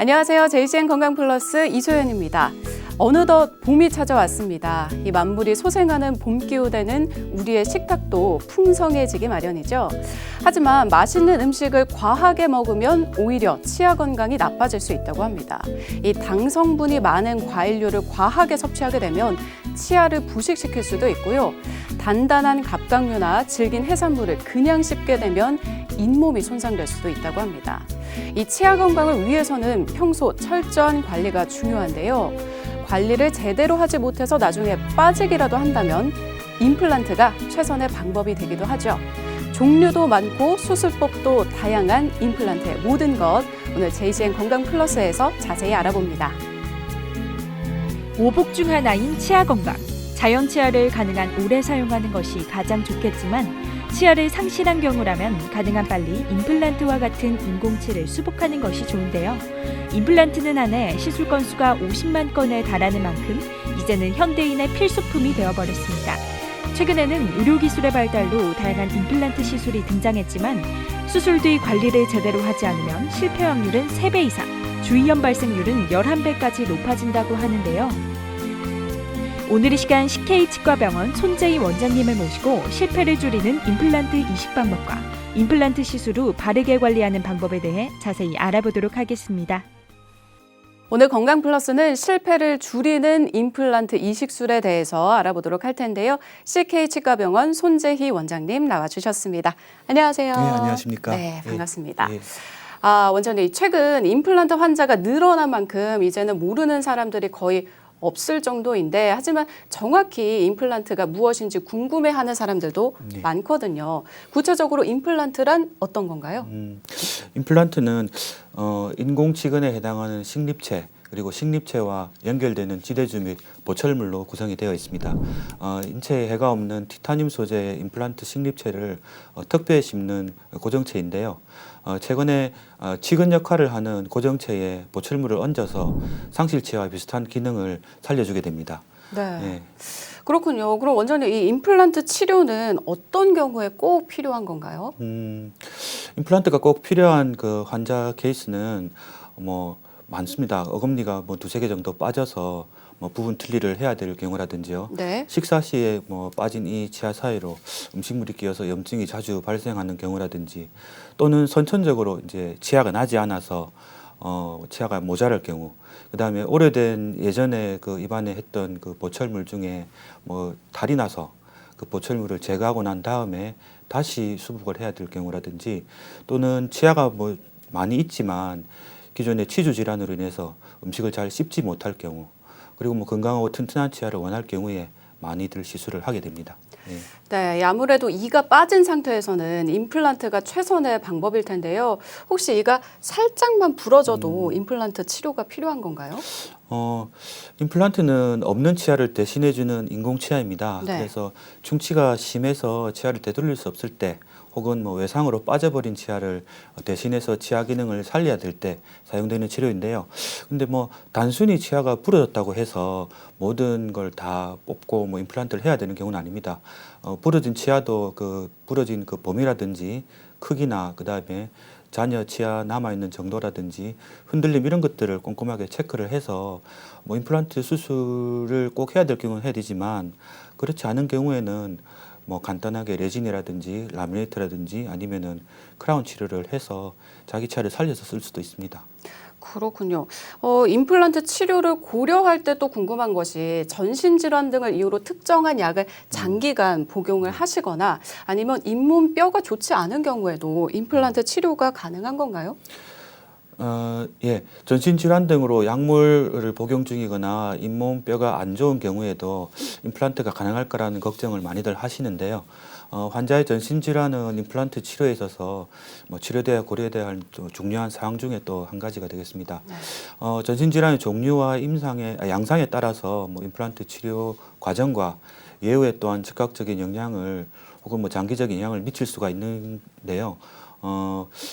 안녕하세요. JCN 건강플러스 이소연입니다. 어느덧 봄이 찾아왔습니다. 이 만물이 소생하는 봄기후 되는 우리의 식탁도 풍성해지기 마련이죠. 하지만 맛있는 음식을 과하게 먹으면 오히려 치아 건강이 나빠질 수 있다고 합니다. 이 당 성분이 많은 과일류를 과하게 섭취하게 되면 치아를 부식시킬 수도 있고요. 단단한 갑각류나 질긴 해산물을 그냥 씹게 되면 잇몸이 손상될 수도 있다고 합니다. 이 치아 건강을 위해서는 평소 철저한 관리가 중요한데요. 관리를 제대로 하지 못해서 나중에 빠지기라도 한다면 임플란트가 최선의 방법이 되기도 하죠. 종류도 많고 수술법도 다양한 임플란트의 모든 것, 오늘 JCN 건강 플러스에서 자세히 알아봅니다. 오복 중 하나인 치아 건강. 자연 치아를 가능한 오래 사용하는 것이 가장 좋겠지만 치아를 상실한 경우라면 가능한 빨리 임플란트와 같은 인공치를 수복하는 것이 좋은데요. 임플란트는 한 해 시술 건수가 50만 건에 달하는 만큼 이제는 현대인의 필수품이 되어버렸습니다. 최근에는 의료기술의 발달로 다양한 임플란트 시술이 등장했지만 수술 뒤 관리를 제대로 하지 않으면 실패 확률은 3배 이상, 주의염 발생률은 11배까지 높아진다고 하는데요. 오늘 이 시간 CK치과병원 손재희 원장님을 모시고 실패를 줄이는 임플란트 이식 방법과 임플란트 시술 후 바르게 관리하는 방법에 대해 자세히 알아보도록 하겠습니다. 오늘 건강플러스는 실패를 줄이는 임플란트 이식술에 대해서 알아보도록 할 텐데요. CK치과병원 손재희 원장님 나와주셨습니다. 안녕하세요. 네, 안녕하십니까. 네, 반갑습니다. 네. 원장님, 최근 임플란트 환자가 늘어난 만큼 이제는 모르는 사람들이 거의 없을 정도인데, 하지만 정확히 임플란트가 무엇인지 궁금해하는 사람들도 네. 많거든요. 구체적으로 임플란트란 어떤 건가요? 임플란트는 인공치근에 해당하는 식립체 그리고 식립체와 연결되는 지대주 및 보철물로 구성이 되어 있습니다. 인체에 해가 없는 티타늄 소재의 임플란트 식립체를 턱뼈에 심는 고정체인데요. 최근에 치근 역할을 하는 고정체에 보철물을 얹어서 상실체와 비슷한 기능을 살려주게 됩니다. 네. 네. 그렇군요. 그럼 원장님, 이 임플란트 치료는 어떤 경우에 꼭 필요한 건가요? 임플란트가 꼭 필요한 그 환자 케이스는 많습니다. 어금니가 두세 개 정도 빠져서 부분 틀니를 해야 될 경우라든지요. 네. 식사 시에 빠진 이 치아 사이로 음식물이 끼어서 염증이 자주 발생하는 경우라든지, 또는 선천적으로 이제 치아가 나지 않아서 치아가 모자랄 경우, 그다음에 오래된 예전에 그 입안에 했던 그 보철물 중에 탈이 나서 그 보철물을 제거하고 난 다음에 다시 수복을 해야 될 경우라든지, 또는 치아가 많이 있지만 기존의 치주 질환으로 인해서 음식을 잘 씹지 못할 경우, 그리고 건강하고 튼튼한 치아를 원할 경우에 많이들 시술을 하게 됩니다. 네. 네, 아무래도 이가 빠진 상태에서는 임플란트가 최선의 방법일 텐데요. 혹시 이가 살짝만 부러져도 임플란트 치료가 필요한 건가요? 임플란트는 없는 치아를 대신해주는 인공치아입니다. 네. 그래서 충치가 심해서 치아를 되돌릴 수 없을 때, 혹은 외상으로 빠져버린 치아를 대신해서 치아 기능을 살려야 될 때 사용되는 치료인데요. 근데 단순히 치아가 부러졌다고 해서 모든 걸 다 뽑고 임플란트를 해야 되는 경우는 아닙니다. 부러진 치아도 그 부러진 그 범위라든지 크기나, 그다음에 잔여 치아 남아있는 정도라든지 흔들림, 이런 것들을 꼼꼼하게 체크를 해서 임플란트 수술을 꼭 해야 될 경우는 해야 되지만, 그렇지 않은 경우에는 간단하게 레진이라든지 라미네이트라든지 아니면은 크라운 치료를 해서 자기 치아를 살려서 쓸 수도 있습니다. 그렇군요. 임플란트 치료를 고려할 때 또 궁금한 것이, 전신질환 등을 이유로 특정한 약을 장기간 복용을 하시거나 아니면 잇몸 뼈가 좋지 않은 경우에도 임플란트 치료가 가능한 건가요? 예, 전신질환 등으로 약물을 복용 중이거나 잇몸 뼈가 안 좋은 경우에도 임플란트가 가능할 거라는 걱정을 많이들 하시는데요. 환자의 전신질환은 임플란트 치료에 있어서 치료돼야 고려돼야 할 중요한 사항 중에 또 한 가지가 되겠습니다. 네. 전신질환의 종류와 양상에 따라서 임플란트 치료 과정과 예후에 또한 즉각적인 영향을, 혹은 장기적인 영향을 미칠 수가 있는데요.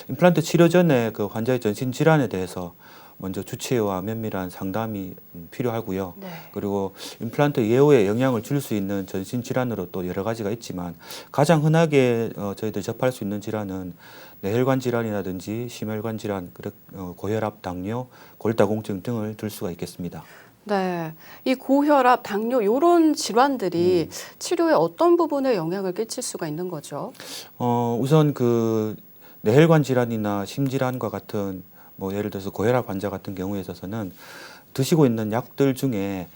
임플란트 치료 전에 그 환자의 전신 질환에 대해서 먼저 주치의와 면밀한 상담이 필요하고요. 네. 그리고 임플란트 예후에 영향을 줄 수 있는 전신 질환으로 또 여러 가지가 있지만 가장 흔하게 저희들 접할 수 있는 질환은 뇌혈관 질환이라든지 심혈관 질환, 고혈압, 당뇨, 골다공증 등을 들 수가 있겠습니다. 네, 이 고혈압, 당뇨 이런 질환들이 치료에 어떤 부분에 영향을 끼칠 수가 있는 거죠? 우선 그 뇌혈관 질환이나 심질환과 같은 뭐 예를 들어서 고혈압 환자 같은 경우에 있어서는 드시고 있는 약들 중에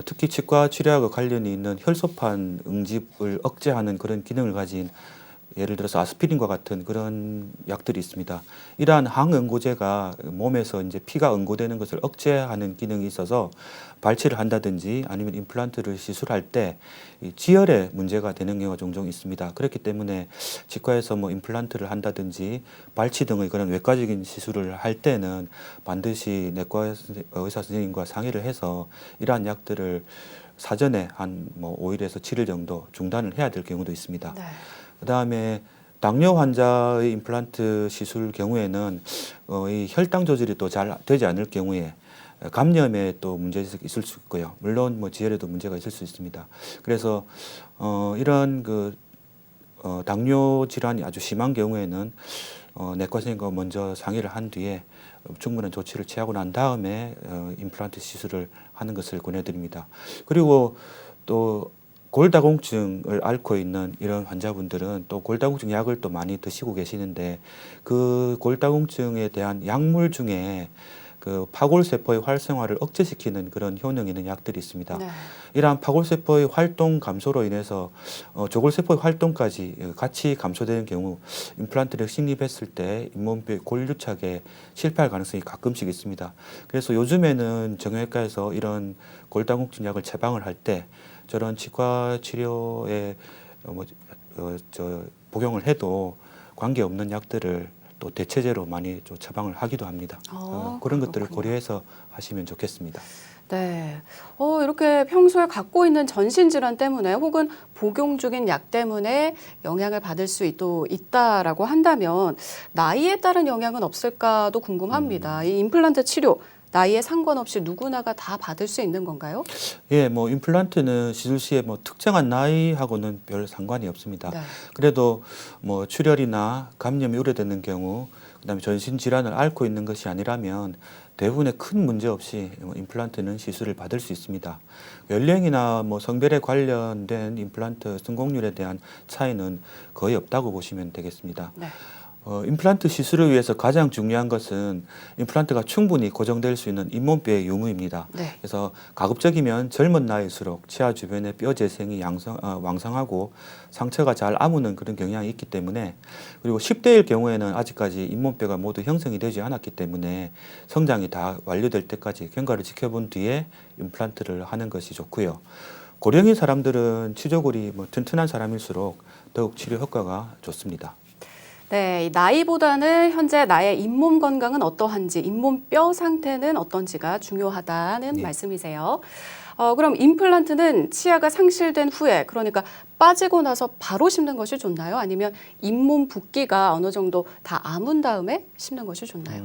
특히 치과 치료하고 관련이 있는 혈소판 응집을 억제하는 그런 기능을 가진 예를 들어서 아스피린과 같은 그런 약들이 있습니다. 이러한 항응고제가 몸에서 이제 피가 응고되는 것을 억제하는 기능이 있어서 발치를 한다든지 아니면 임플란트를 시술할 때 이 지혈에 문제가 되는 경우가 종종 있습니다. 그렇기 때문에 치과에서 뭐 임플란트를 한다든지 발치 등의 그런 외과적인 시술을 할 때는 반드시 내과 의사 선생님과 상의를 해서 이러한 약들을 사전에 한 뭐 5일에서 7일 정도 중단을 해야 될 경우도 있습니다. 네. 그다음에 당뇨 환자의 임플란트 시술 경우에는 이 혈당 조절이 또 잘 되지 않을 경우에 감염에 또 문제가 있을 수 있고요. 물론 뭐 지혈에도 문제가 있을 수 있습니다. 그래서 이런 당뇨 질환이 아주 심한 경우에는 내과 선생님과 먼저 상의를 한 뒤에 충분한 조치를 취하고 난 다음에 임플란트 시술을 하는 것을 권해드립니다. 그리고 또 골다공증을 앓고 있는 이런 환자분들은 또 골다공증 약을 또 많이 드시고 계시는데 그 골다공증에 대한 약물 중에 그 파골세포의 활성화를 억제시키는 그런 효능이 있는 약들이 있습니다. 네. 이러한 파골세포의 활동 감소로 인해서 조골세포의 활동까지 같이 감소되는 경우 임플란트를 식립했을 때 잇몸뼈의 골유착에 실패할 가능성이 가끔씩 있습니다. 그래서 요즘에는 정형외과에서 이런 골다공증 약을 처방을 할 때 저런 치과 치료에 복용을 해도 관계없는 약들을 또 대체제로 많이 좀 처방을 하기도 합니다. 그런 것들을 그렇군요. 고려해서 하시면 좋겠습니다. 네. 이렇게 평소에 갖고 있는 전신질환 때문에 혹은 복용 중인 약 때문에 영향을 받을 수 또 있다라고 한다면 나이에 따른 영향은 없을까도 궁금합니다. 이 임플란트 치료, 나이에 상관없이 누구나가 다 받을 수 있는 건가요? 예, 뭐 임플란트는 시술 시에 뭐 특정한 나이하고는 별 상관이 없습니다. 네. 그래도 뭐 출혈이나 감염이 우려되는 경우, 그다음에 전신 질환을 앓고 있는 것이 아니라면 대부분의 큰 문제 없이 임플란트는 시술을 받을 수 있습니다. 연령이나 뭐 성별에 관련된 임플란트 성공률에 대한 차이는 거의 없다고 보시면 되겠습니다. 네. 임플란트 시술을 위해서 가장 중요한 것은 임플란트가 충분히 고정될 수 있는 잇몸뼈의 유무입니다. 네. 그래서 가급적이면 젊은 나이일수록 치아 주변의 뼈 재생이 왕성하고 상처가 잘 아무는 그런 경향이 있기 때문에, 그리고 10대일 경우에는 아직까지 잇몸뼈가 모두 형성이 되지 않았기 때문에 성장이 다 완료될 때까지 경과를 지켜본 뒤에 임플란트를 하는 것이 좋고요. 고령인 사람들은 치조골이 튼튼한 사람일수록 더욱 치료 효과가 좋습니다. 네, 이 나이보다는 현재 나의 잇몸 건강은 어떠한지, 잇몸 뼈 상태는 어떤지가 중요하다는 네. 말씀이세요. 그럼 임플란트는 치아가 상실된 후에, 그러니까 빠지고 나서 바로 심는 것이 좋나요? 아니면 잇몸 붓기가 어느 정도 다 아문 다음에 심는 것이 좋나요?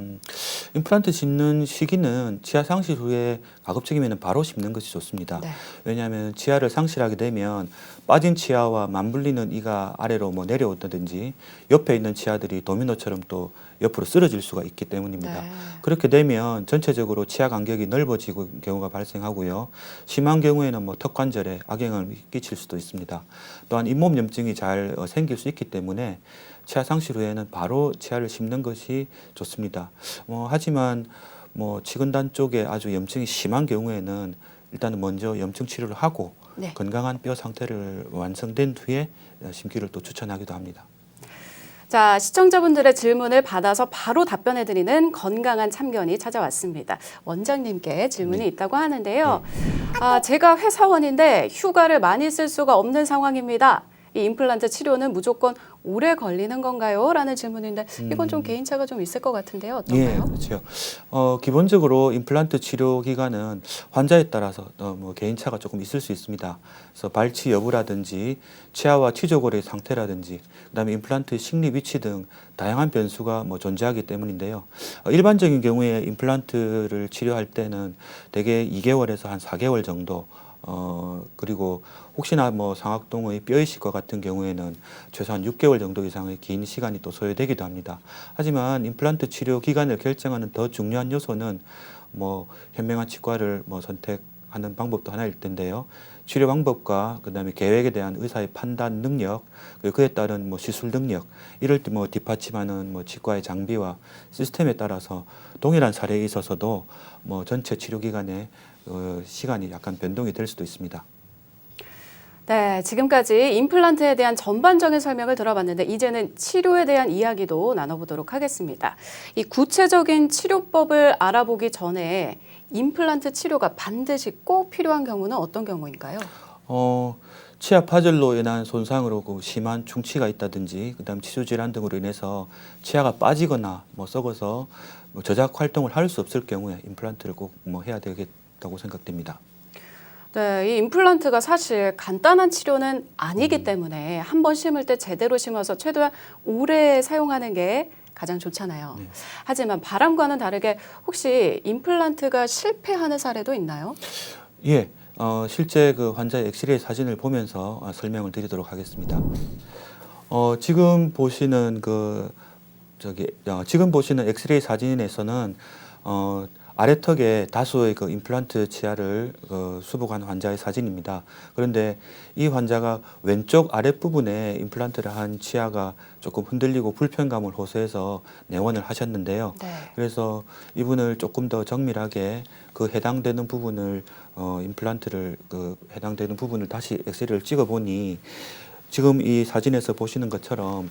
임플란트 심는 시기는 치아 상실 후에 가급적이면 바로 심는 것이 좋습니다. 네. 왜냐하면 치아를 상실하게 되면 빠진 치아와 맞물리는 이가 아래로 내려오다든지 옆에 있는 치아들이 도미노처럼 또 옆으로 쓰러질 수가 있기 때문입니다. 네. 그렇게 되면 전체적으로 치아 간격이 넓어지고 경우가 발생하고요. 심한 경우에는 턱 관절에 악영향을 끼칠 수도 있습니다. 또한 잇몸 염증이 잘 생길 수 있기 때문에 치아 상실 후에는 바로 치아를 심는 것이 좋습니다. 하지만 치근단 쪽에 아주 염증이 심한 경우에는 일단은 먼저 염증 치료를 하고 네. 건강한 뼈 상태를 완성된 뒤에 심기를 또 추천하기도 합니다. 자, 시청자분들의 질문을 받아서 바로 답변해드리는 건강한 참견이 찾아왔습니다. 원장님께 질문이 네. 있다고 하는데요. 제가 회사원인데 휴가를 많이 쓸 수가 없는 상황입니다. 이 임플란트 치료는 무조건 오래 걸리는 건가요? 라는 질문인데 이건 좀 개인차가 좀 있을 것 같은데요. 예, 어떤가요? 그렇죠. 기본적으로 임플란트 치료 기간은 환자에 따라서 뭐 개인차가 조금 있을 수 있습니다. 그래서 발치 여부라든지 치아와 치조골의 상태라든지 그다음에 임플란트 식립 위치 등 다양한 변수가 뭐 존재하기 때문인데요. 일반적인 경우에 임플란트를 치료할 때는 대개 2개월에서 한 4개월 정도 그리고 혹시나 뭐 상악동의 뼈 이식과 같은 경우에는 최소한 6개월 정도 이상의 긴 시간이 또 소요되기도 합니다. 하지만 임플란트 치료 기간을 결정하는 더 중요한 요소는 뭐 현명한 치과를 뭐 선택하는 방법도 하나일 텐데요. 치료 방법과 그다음에 계획에 대한 의사의 판단 능력, 그리고 그에 따른 뭐 시술 능력, 이럴 때 뭐 뒷받침하는 뭐 치과의 장비와 시스템에 따라서 동일한 사례에 있어서도 뭐 전체 치료 기간에 시간이 약간 변동이 될 수도 있습니다. 네, 지금까지 임플란트에 대한 전반적인 설명을 들어봤는데 이제는 치료에 대한 이야기도 나눠보도록 하겠습니다. 이 구체적인 치료법을 알아보기 전에 임플란트 치료가 반드시 꼭 필요한 경우는 어떤 경우인가요? 치아 파절로 인한 손상으로 그 심한 충치가 있다든지 그다음 치주 질환 등으로 인해서 치아가 빠지거나 뭐 썩어서 뭐 저작 활동을 할 수 없을 경우에 임플란트를 꼭 뭐 해야 되겠다고 생각됩니다. 네, 이 임플란트가 사실 간단한 치료는 아니기 때문에 한 번 심을 때 제대로 심어서 최대한 오래 사용하는 게 가장 좋잖아요. 네. 하지만 바람과는 다르게 혹시 임플란트가 실패하는 사례도 있나요? 예, 실제 그 환자의 엑스레이 사진을 보면서 설명을 드리도록 하겠습니다. 지금 보시는 지금 보시는 엑스레이 사진에서는 아래턱에 다수의 그 임플란트 치아를 수복한 환자의 사진입니다. 그런데 이 환자가 왼쪽 아랫부분에 임플란트를 한 치아가 조금 흔들리고 불편감을 호소해서 내원을 하셨는데요. 네. 그래서 이분을 조금 더 정밀하게 그 해당되는 부분을 임플란트를 해당되는 부분을 다시 엑스레이를 찍어보니 지금 이 사진에서 보시는 것처럼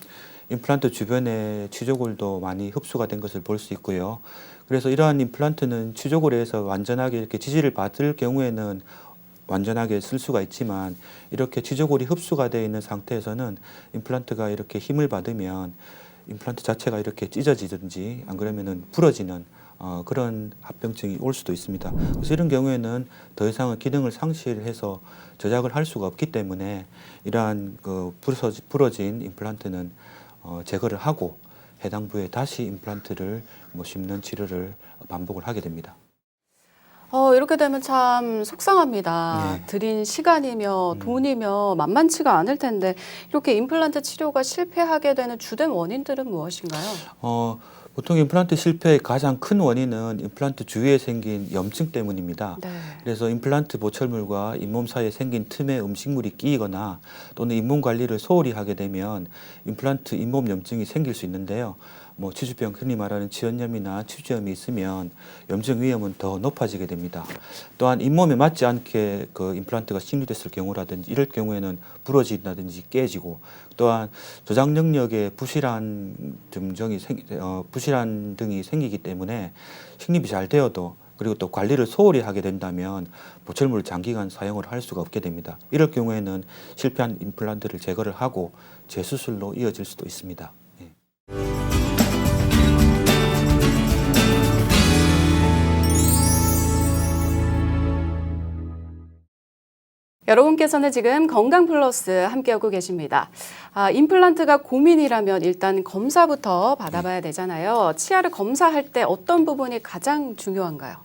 임플란트 주변에 치조골도 많이 흡수가 된 것을 볼 수 있고요. 그래서 이러한 임플란트는 치조골에서 완전하게 이렇게 지지를 받을 경우에는 완전하게 쓸 수가 있지만 이렇게 치조골이 흡수가 되어 있는 상태에서는 임플란트가 이렇게 힘을 받으면 임플란트 자체가 이렇게 찢어지든지 안 그러면은 부러지는 그런 합병증이 올 수도 있습니다. 그래서 이런 경우에는 더 이상은 기능을 상실해서 저작을 할 수가 없기 때문에 이러한 부러진 임플란트는 제거를 하고 해당 부에 다시 임플란트를 심는 치료를 반복을 하게 됩니다. 이렇게 되면 참 속상합니다. 네. 들인 시간이며 돈이며 만만치가 않을 텐데 이렇게 임플란트 치료가 실패하게 되는 주된 원인들은 무엇인가요? 보통 임플란트 실패의 가장 큰 원인은 임플란트 주위에 생긴 염증 때문입니다. 네. 그래서 임플란트 보철물과 잇몸 사이에 생긴 틈에 음식물이 끼이거나 또는 잇몸 관리를 소홀히 하게 되면 임플란트 잇몸 염증이 생길 수 있는데요. 뭐 치주병, 흔히 말하는 치연염이나 치주염이 있으면 염증 위험은 더 높아지게 됩니다. 또한 잇몸에 맞지 않게 그 임플란트가 식립됐을 경우라든지 이럴 경우에는 부러진다든지 깨지고 또한 저장 능력에 부실한 등이 생기기 때문에 식립이 잘 되어도 그리고 또 관리를 소홀히 하게 된다면 보철물을 장기간 사용을 할 수가 없게 됩니다. 이럴 경우에는 실패한 임플란트를 제거를 하고 재수술로 이어질 수도 있습니다. 예. 여러분께서는 지금 건강플러스 함께하고 계십니다. 임플란트가 고민이라면 일단 검사부터 받아봐야 되잖아요. 치아를 검사할 때 어떤 부분이 가장 중요한가요?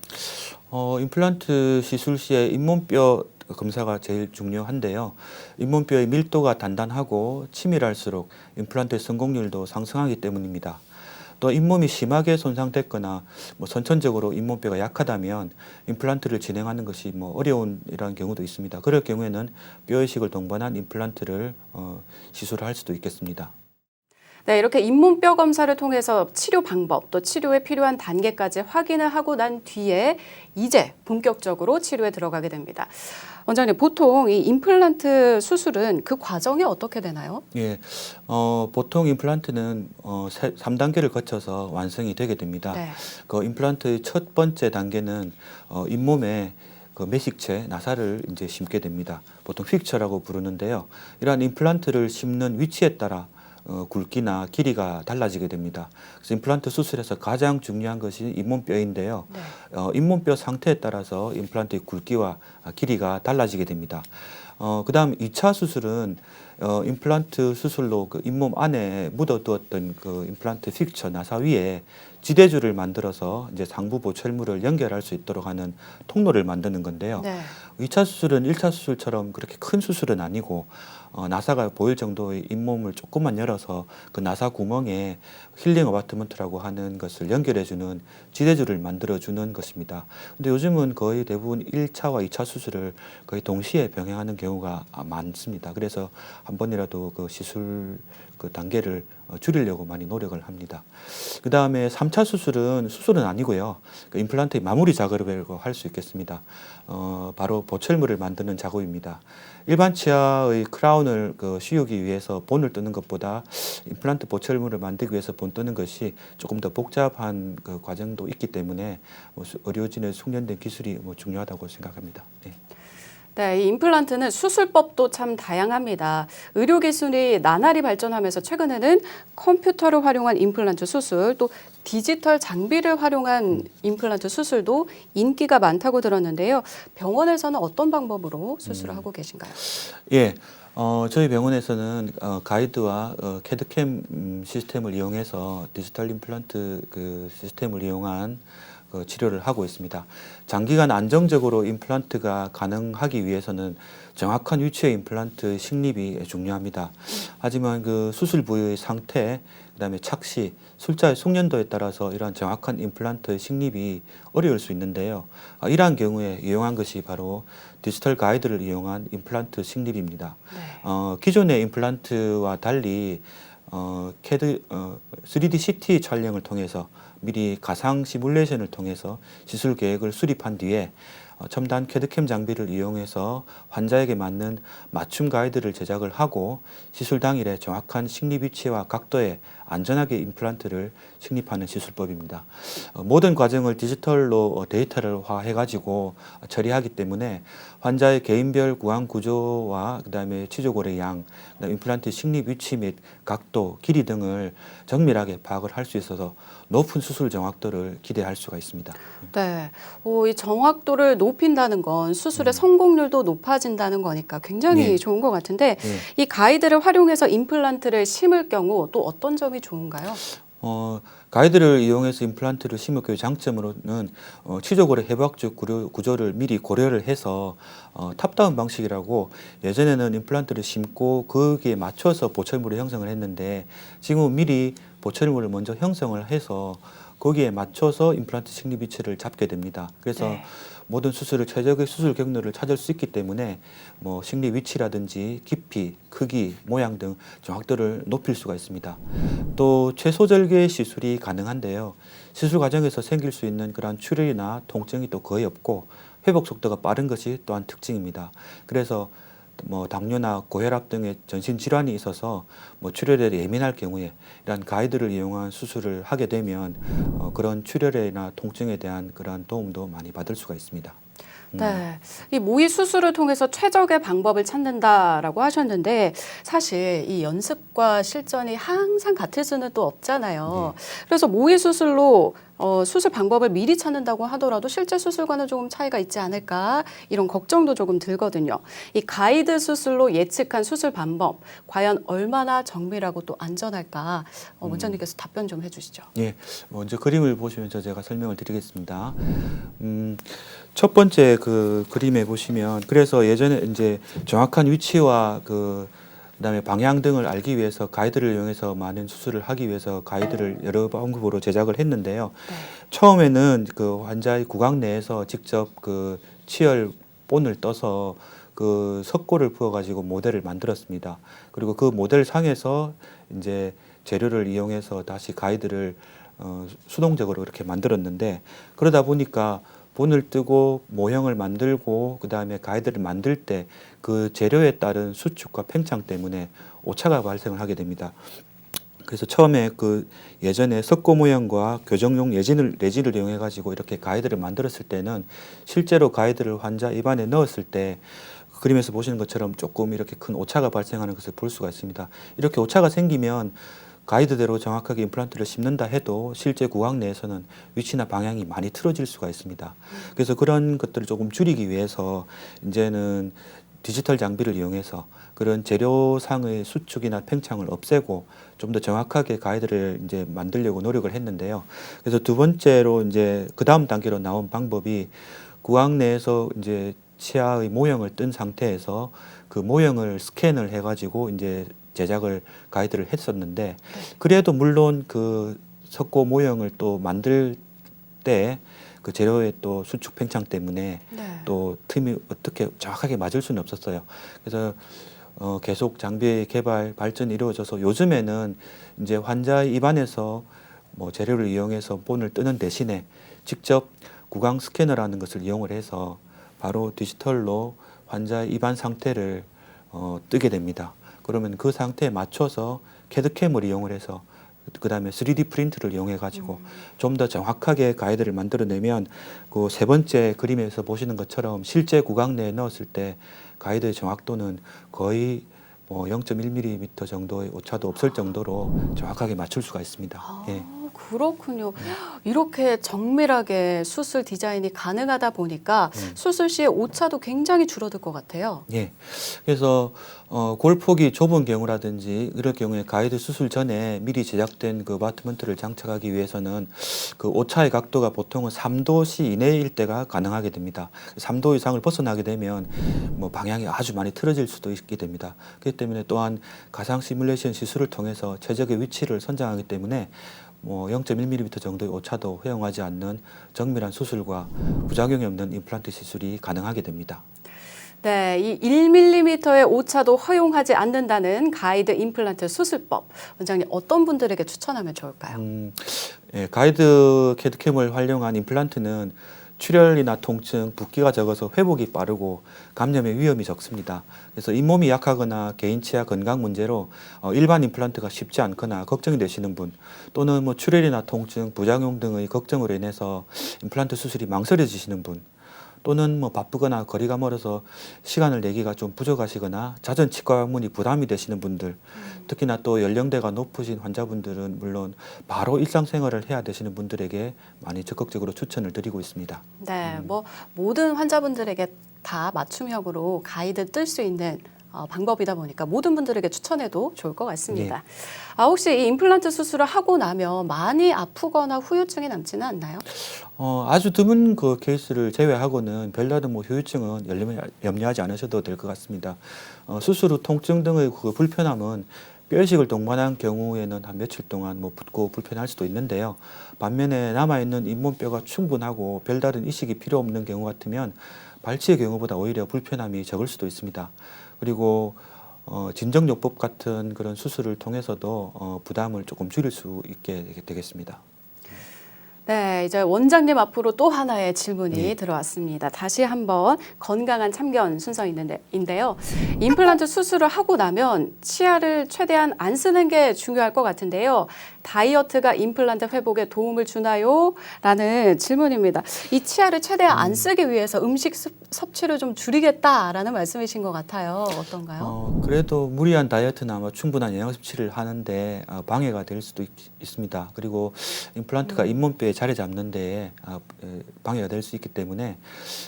임플란트 시술 시에 잇몸뼈 검사가 제일 중요한데요. 잇몸뼈의 밀도가 단단하고 치밀할수록 임플란트의 성공률도 상승하기 때문입니다. 또 잇몸이 심하게 손상됐거나 선천적으로 잇몸뼈가 약하다면 임플란트를 진행하는 것이 어려운 이러한 경우도 있습니다. 그럴 경우에는 뼈이식을 동반한 임플란트를 시술할 수도 있겠습니다. 네, 이렇게 잇몸뼈 검사를 통해서 치료 방법 또 치료에 필요한 단계까지 확인을 하고 난 뒤에 이제 본격적으로 치료에 들어가게 됩니다. 원장님, 보통 이 임플란트 수술은 그 과정이 어떻게 되나요? 예, 보통 임플란트는 3단계를 거쳐서 완성이 되게 됩니다. 네. 그 임플란트의 첫 번째 단계는 잇몸에 그 매식체 나사를 이제 심게 됩니다. 보통 픽처라고 부르는데요. 이러한 임플란트를 심는 위치에 따라 굵기나 길이가 달라지게 됩니다. 그래서 임플란트 수술에서 가장 중요한 것이 잇몸뼈인데요. 네. 잇몸뼈 상태에 따라서 임플란트의 굵기와 길이가 달라지게 됩니다. 그다음 2차 수술은 임플란트 수술로 그 잇몸 안에 묻어두었던 그 임플란트 픽처 나사 위에 지대줄을 만들어서 이제 상부 보철물을 연결할 수 있도록 하는 통로를 만드는 건데요. 네. 2차 수술은 1차 수술처럼 그렇게 큰 수술은 아니고 나사가 보일 정도의 잇몸을 조금만 열어서 그 나사 구멍에 힐링 어바트먼트라고 하는 것을 연결해주는 지대줄을 만들어주는 것입니다. 근데 요즘은 거의 대부분 1차와 2차 수술을 거의 동시에 병행하는 경우가 많습니다. 그래서 한 번이라도 그 시술 그 단계를 줄이려고 많이 노력을 합니다. 그 다음에 3차 수술은 아니고요. 그 임플란트의 마무리 작업이라고 할 수 있겠습니다. 바로 보철물을 만드는 작업입니다. 일반 치아의 크라운을 씌우기 위해서 본을 뜨는 것보다 임플란트 보철물을 만들기 위해서 본 뜨는 것이 조금 더 복잡한 그 과정도 있기 때문에 의료진의 숙련된 기술이 중요하다고 생각합니다. 네. 네, 이 임플란트는 수술법도 참 다양합니다. 의료 기술이 나날이 발전하면서 최근에는 컴퓨터를 활용한 임플란트 수술, 또 디지털 장비를 활용한 임플란트 수술도 인기가 많다고 들었는데요. 병원에서는 어떤 방법으로 수술을 하고 계신가요? 예. 저희 병원에서는 가이드와 캐드캠 시스템을 이용해서 디지털 임플란트 그 시스템을 이용한 치료를 하고 있습니다. 장기간 안정적으로 임플란트가 가능하기 위해서는 정확한 위치의 임플란트 식립이 중요합니다. 하지만 그 수술 부위의 상태, 그다음에 착시, 술자의 숙련도에 따라서 이러한 정확한 임플란트 식립이 어려울 수 있는데요. 이러한 경우에 이용한 것이 바로 디지털 가이드를 이용한 임플란트 식립입니다. 네. 기존의 임플란트와 달리 3D CT 촬영을 통해서 미리 가상 시뮬레이션을 통해서 시술 계획을 수립한 뒤에 첨단 캐드캠 장비를 이용해서 환자에게 맞는 맞춤 가이드를 제작을 하고 시술 당일에 정확한 식립 위치와 각도에 안전하게 임플란트를 식립하는 시술법입니다. 모든 과정을 디지털로 데이터화해가지고 처리하기 때문에 환자의 개인별 구강 구조와 그다음에 치조골의 양, 그다음에 임플란트 식립 위치 및 각도, 길이 등을 정밀하게 파악을 할 수 있어서 높은 수술 정확도를 기대할 수가 있습니다. 네, 이 정확도를 높인다는 건 수술의 성공률도 높아진다는 거니까 굉장히 네. 좋은 것 같은데 네. 이 가이드를 활용해서 임플란트를 심을 경우 또 어떤 점이 좋은가요? 가이드를 이용해서 임플란트를 심을 경우 장점으로는 치조골의 해부학적 구조를 미리 고려를 해서 탑다운 방식이라고 예전에는 임플란트를 심고 거기에 맞춰서 보철물을 형성을 했는데 지금은 미리 보철물을 먼저 형성을 해서 거기에 맞춰서 임플란트 식립 위치를 잡게 됩니다. 그래서 네. 모든 수술을 최적의 수술 경로를 찾을 수 있기 때문에 식립 위치라든지 깊이, 크기, 모양 등 정확도를 높일 수가 있습니다. 또 최소절개 시술이 가능한데요. 시술 과정에서 생길 수 있는 그러한 출혈이나 통증이 또 거의 없고 회복 속도가 빠른 것이 또한 특징입니다. 그래서 당뇨나 고혈압 등의 전신 질환이 있어서 출혈에 예민할 경우에 이런 가이드를 이용한 수술을 하게 되면 그런 출혈이나 통증에 대한 그러한 도움도 많이 받을 수가 있습니다. 네, 이 모의 수술을 통해서 최적의 방법을 찾는다라고 하셨는데 사실 이 연습과 실전이 항상 같을 수는 또 없잖아요. 그래서 모의 수술로 수술 방법을 미리 찾는다고 하더라도 실제 수술과는 조금 차이가 있지 않을까 이런 걱정도 조금 들거든요. 이 가이드 수술로 예측한 수술 방법 과연 얼마나 정밀하고 또 안전할까 원장님께서 답변 좀 해주시죠. 예, 먼저 그림을 보시면서 제가 설명을 드리겠습니다. 첫 번째 그 그림에 보시면 그래서 예전에 이제 정확한 위치와 그다음에 방향 등을 알기 위해서 가이드를 이용해서 많은 수술을 하기 위해서 가이드를 여러 방법으로 제작을 했는데요. 네. 처음에는 그 환자의 구강 내에서 직접 그 치열 본을 떠서 그 석고를 부어가지고 모델을 만들었습니다. 그리고 그 모델 상에서 이제 재료를 이용해서 다시 가이드를 수동적으로 이렇게 만들었는데 그러다 보니까 본을 뜨고 모형을 만들고 그 다음에 가이드를 만들 때 그 재료에 따른 수축과 팽창 때문에 오차가 발생을 하게 됩니다. 그래서 처음에 그 예전에 석고 모형과 교정용 레진을 이용해 가지고 이렇게 가이드를 만들었을 때는 실제로 가이드를 환자 입안에 넣었을 때 그림에서 보시는 것처럼 조금 이렇게 큰 오차가 발생하는 것을 볼 수가 있습니다. 이렇게 오차가 생기면 가이드대로 정확하게 임플란트를 심는다 해도 실제 구강 내에서는 위치나 방향이 많이 틀어질 수가 있습니다. 그래서 그런 것들을 조금 줄이기 위해서 이제는 디지털 장비를 이용해서 그런 재료상의 수축이나 팽창을 없애고 좀 더 정확하게 가이드를 이제 만들려고 노력을 했는데요. 그래서 두 번째로 이제 그 다음 단계로 나온 방법이 구강 내에서 이제 치아의 모형을 뜬 상태에서 그 모형을 스캔을 해가지고 이제 제작을 가이드를 했었는데 그래도 물론 그 석고 모형을 또 만들 때 그 재료의 또 수축 팽창 때문에 네. 또 틈이 어떻게 정확하게 맞을 수는 없었어요. 그래서 계속 장비의 개발 발전이 이루어져서 요즘에는 이제 환자의 입안에서 뭐 재료를 이용해서 본을 뜨는 대신에 직접 구강 스캐너라는 것을 이용을 해서 바로 디지털로 환자의 입안 상태를 뜨게 됩니다. 그러면 그 상태에 맞춰서 캐드캠을 이용을 해서 그 다음에 3D 프린트를 이용해 가지고 좀 더 정확하게 가이드를 만들어내면 그 세 번째 그림에서 보시는 것처럼 실제 구강 내에 넣었을 때 가이드의 정확도는 거의 뭐 0.1mm 정도의 오차도 없을 정도로 정확하게 맞출 수가 있습니다. 예. 그렇군요. 이렇게 정밀하게 수술 디자인이 가능하다 보니까 수술 시에 오차도 굉장히 줄어들 것 같아요. 예. 그래서 골폭이 좁은 경우라든지 이럴 경우에 가이드 수술 전에 미리 제작된 그 어바트먼트를 장착하기 위해서는 그 오차의 각도가 보통은 3도씨 이내일 때가 가능하게 됩니다. 3도 이상을 벗어나게 되면 뭐 방향이 아주 많이 틀어질 수도 있게 됩니다. 그렇기 때문에 또한 가상 시뮬레이션 시술을 통해서 최적의 위치를 선정하기 때문에 뭐 0.1mm 정도의 오차도 허용하지 않는 정밀한 수술과 부작용이 없는 임플란트 시술이 가능하게 됩니다. 네, 이 1mm의 오차도 허용하지 않는다는 가이드 임플란트 수술법. 원장님 어떤 분들에게 추천하면 좋을까요? 예, 가이드 캐드캠을 활용한 임플란트는 출혈이나 통증, 붓기가 적어서 회복이 빠르고 감염의 위험이 적습니다. 그래서 잇몸이 약하거나 개인 치아 건강 문제로 일반 임플란트가 쉽지 않거나 걱정이 되시는 분 또는 뭐 출혈이나 통증, 부작용 등의 걱정으로 인해서 임플란트 수술이 망설여지시는 분 또는 뭐 바쁘거나 거리가 멀어서 시간을 내기가 좀 부족하시거나 잦은 치과 방문이 부담이 되시는 분들 특히나 또 연령대가 높으신 환자분들은 물론 바로 일상생활을 해야 되시는 분들에게 많이 적극적으로 추천을 드리고 있습니다. 네, 뭐 모든 환자분들에게 다 맞춤형으로 가이드 뜰 수 있는 방법이다 보니까 모든 분들에게 추천해도 좋을 것 같습니다. 혹시 이 임플란트 수술을 하고 나면 많이 아프거나 후유증이 남지는 않나요? 아주 드문 그 케이스를 제외하고는 별다른 뭐 후유증은 염려하지 않으셔도 될 것 같습니다. 수술 후 통증 등의 그 불편함은 뼈이식을 동반한 경우에는 한 며칠 동안 뭐 붓고 불편할 수도 있는데요. 반면에 남아있는 잇몸뼈가 충분하고 별다른 이식이 필요 없는 경우 같으면 발치의 경우보다 오히려 불편함이 적을 수도 있습니다. 그리고 진정요법 같은 그런 수술을 통해서도 부담을 조금 줄일 수 있게 되겠습니다. 네, 이제 원장님 앞으로 또 하나의 질문이 들어왔습니다. 다시 한번 건강한 참견 순서인데요. 임플란트 수술을 하고 나면 치아를 최대한 안 쓰는 게 중요할 것 같은데요. 다이어트가 임플란트 회복에 도움을 주나요? 라는 질문입니다. 이 치아를 최대한 안 쓰기 위해서 음식 섭취를 좀 줄이겠다라는 말씀이신 것 같아요. 어떤가요? 그래도 무리한 다이어트나 뭐 충분한 영양 섭취를 하는데 방해가 될 수도 있습니다. 그리고 임플란트가 잇몸뼈에 자리 잡는 데 방해가 될 수 있기 때문에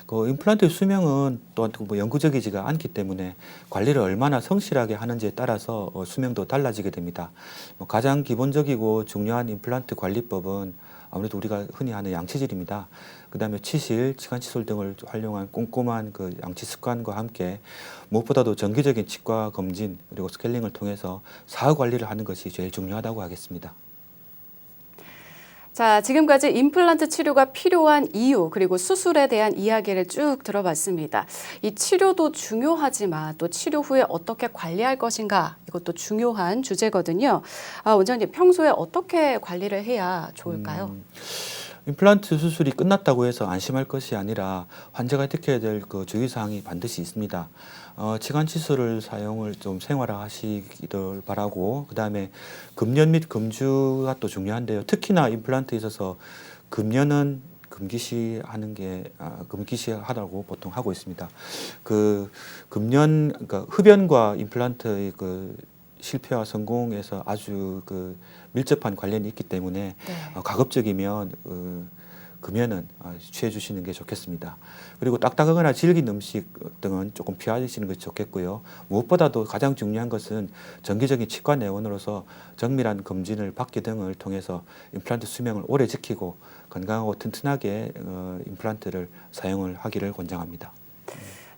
그 임플란트의 수명은 또한 뭐 영구적이지가 않기 때문에 관리를 얼마나 성실하게 하는지에 따라서 수명도 달라지게 됩니다. 뭐 가장 기본적이고 중요한 임플란트 관리법은 아무래도 우리가 흔히 하는 양치질입니다. 그다음에 치실, 치간칫솔 등을 활용한 꼼꼼한 그 양치 습관과 함께 무엇보다도 정기적인 치과 검진 그리고 스케일링을 통해서 사후 관리를 하는 것이 제일 중요하다고 하겠습니다. 자, 지금까지 임플란트 치료가 필요한 이유 그리고 수술에 대한 이야기를 쭉 들어봤습니다. 이 치료도 중요하지만 또 치료 후에 어떻게 관리할 것인가 이것도 중요한 주제거든요. 원장님 평소에 어떻게 관리를 해야 좋을까요? 임플란트 수술이 끝났다고 해서 안심할 것이 아니라 환자가 지켜야 될 그 주의사항이 반드시 있습니다. 치간칫솔을 사용을 좀 생활화하시기를 바라고 그다음에 금연 및 금주가 또 중요한데요. 특히나 임플란트에 있어서 금연은 금기시하는 게 금기시하다고 보통 하고 있습니다. 그 금년 그러니까 흡연과 임플란트의 그 실패와 성공에서 아주 그 밀접한 관련이 있기 때문에 네. 가급적이면 금연은 취해 주시는 게 좋겠습니다. 그리고 딱딱하거나 질긴 음식 등은 조금 피하시는 것이 좋겠고요. 무엇보다도 가장 중요한 것은 정기적인 치과 내원으로서 정밀한 검진을 받기 등을 통해서 임플란트 수명을 오래 지키고 건강하고 튼튼하게 임플란트를 사용을 하기를 권장합니다.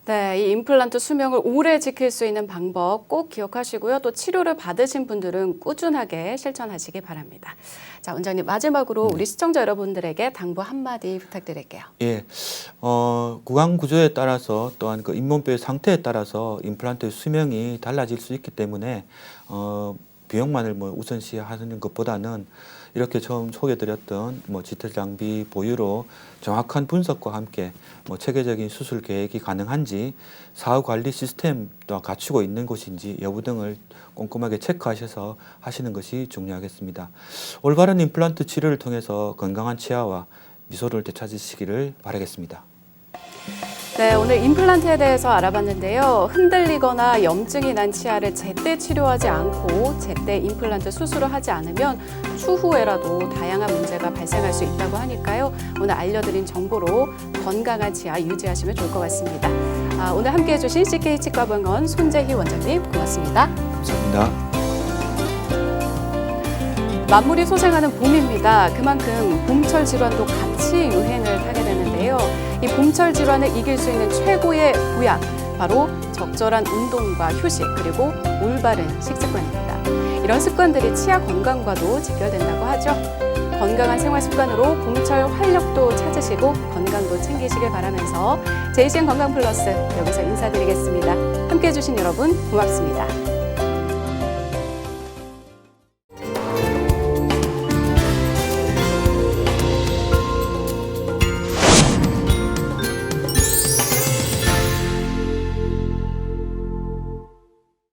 네, 이 임플란트 수명을 오래 지킬 수 있는 방법 꼭 기억하시고요. 또 치료를 받으신 분들은 꾸준하게 실천하시기 바랍니다. 자, 원장님 마지막으로 우리 시청자 여러분들에게 당부 한마디 부탁드릴게요. 예, 구강 구조에 따라서 또한 그 잇몸뼈의 상태에 따라서 임플란트의 수명이 달라질 수 있기 때문에 비용만을 뭐 우선시하는 것보다는 이렇게 처음 소개드렸던 디지털 장비 보유로 정확한 분석과 함께 체계적인 수술 계획이 가능한지 사후 관리 시스템도 갖추고 있는 곳인지 여부 등을 꼼꼼하게 체크하셔서 하시는 것이 중요하겠습니다. 올바른 임플란트 치료를 통해서 건강한 치아와 미소를 되찾으시기를 바라겠습니다. 네, 오늘 임플란트에 대해서 알아봤는데요. 흔들리거나 염증이 난 치아를 제때 치료하지 않고 제때 임플란트 수술을 하지 않으면 추후에라도 다양한 문제가 발생할 수 있다고 하니까요. 오늘 알려드린 정보로 건강한 치아 유지하시면 좋을 것 같습니다. 오늘 함께해 주신 CK 치과병원 손재희 원장님 고맙습니다. 감사합니다. 만물이 소생하는 봄입니다. 그만큼 봄철 질환도 같이 유행을 하게 되는데요. 이 봄철 질환을 이길 수 있는 최고의 보약, 바로 적절한 운동과 휴식, 그리고 올바른 식습관입니다. 이런 습관들이 치아 건강과도 직결된다고 하죠. 건강한 생활 습관으로 봄철 활력도 찾으시고 건강도 챙기시길 바라면서 JCN 건강 플러스 여기서 인사드리겠습니다. 함께해 주신 여러분 고맙습니다.